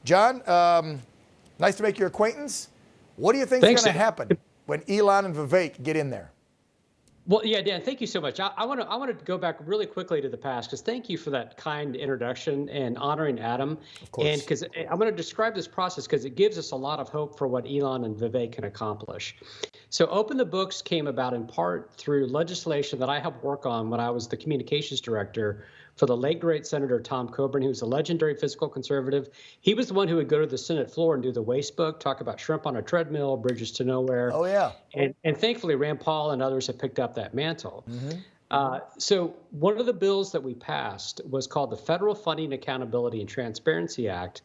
John, nice to make your acquaintance. What do you think is going to happen when Elon and Vivek get in there? Well, yeah, Dan, thank you so much. I want to go back really quickly to the past, because thank you for that kind introduction and honoring Adam. Of course. And because I'm going to describe this process because it gives us a lot of hope for what Elon and Vivek can accomplish. So Open the Books came about in part through legislation that I helped work on when I was the communications director for the late great Senator Tom Coburn, who was a legendary fiscal conservative. He was the one who would go to the Senate floor and do the waste book, talk about shrimp on a treadmill, bridges to nowhere. Oh, yeah. And thankfully, Rand Paul and others have picked up that mantle. So one of the bills that we passed was called the Federal Funding Accountability and Transparency Act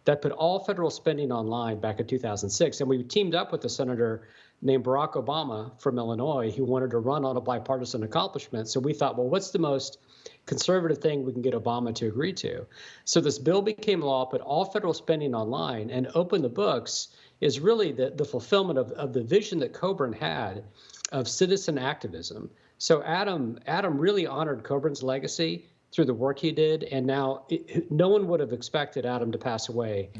that put all federal spending online back in 2006. And we teamed up with a senator named Barack Obama from Illinois who wanted to run on a bipartisan accomplishment. So we thought, well, what's the most conservative thing we can get Obama to agree to? So this bill became law, put all federal spending online, and Open the Books is really the fulfillment of the vision that Coburn had of citizen activism. So Adam really honored Coburn's legacy through the work he did, and now no one would have expected Adam to pass away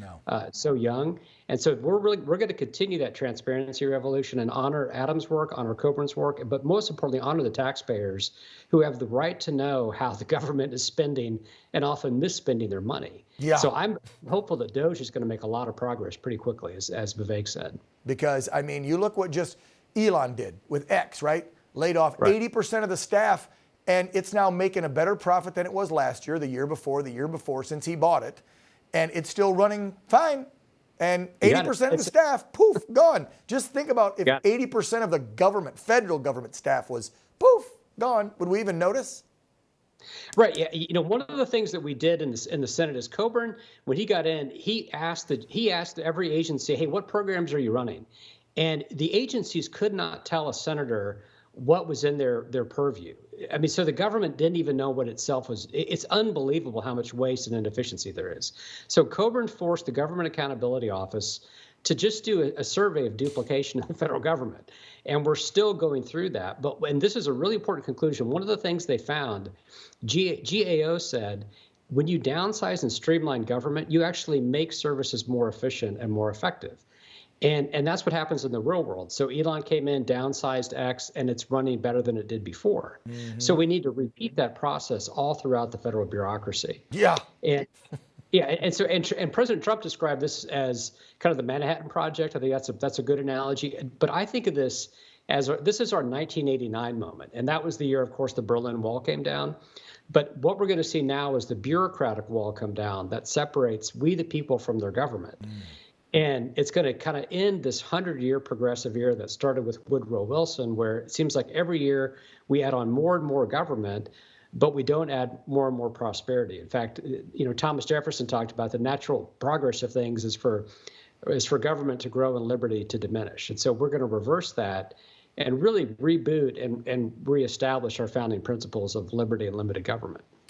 so young. And so we're going to continue that transparency revolution and honor Adam's work, honor Coburn's work, but most importantly, honor the taxpayers who have the right to know how the government is spending and often misspending their money. Yeah. So I'm hopeful that DOGE is going to make a lot of progress pretty quickly, as Vivek said. Because, I mean, you look what just Elon did with X, right? Laid off 80% of the staff, and it's now making a better profit than it was last year, the year before, since he bought it. And it's still running fine. And 80% of the staff, poof, gone. Just think about if 80% of the government, federal government staff was, poof, gone. Would we even notice? Right. Yeah. You know, one of the things that we did in the Senate is Coburn, when he got in, he asked every agency, hey, what programs are you running? And the agencies could not tell a senator what was in their purview. I mean, so the government didn't even know what itself was. It's unbelievable how much waste and inefficiency there is. So Coburn forced the Government Accountability Office to just do a survey of duplication in the federal government. And we're still going through that. And this is a really important conclusion. One of the things they found, GAO said, when you downsize and streamline government, you actually make services more efficient and more effective. And that's what happens in the real world. So Elon came in, downsized X, and it's running better than it did before. So we need to repeat that process all throughout the federal bureaucracy. Yeah. And President Trump described this as kind of the Manhattan Project. I think that's a good analogy. But I think of this as this is our 1989 moment. And that was the year, of course, the Berlin Wall came down. But what we're going to see now is the bureaucratic wall come down that separates we the people from their government. And it's going to kind of end this 100-year progressive era that started with Woodrow Wilson, where it seems like every year we add on more and more government, but we don't add more and more prosperity. In fact, you know, Thomas Jefferson talked about the natural progress of things is for government to grow and liberty to diminish. And so we're going to reverse that and really reboot and reestablish our founding principles of liberty and limited government.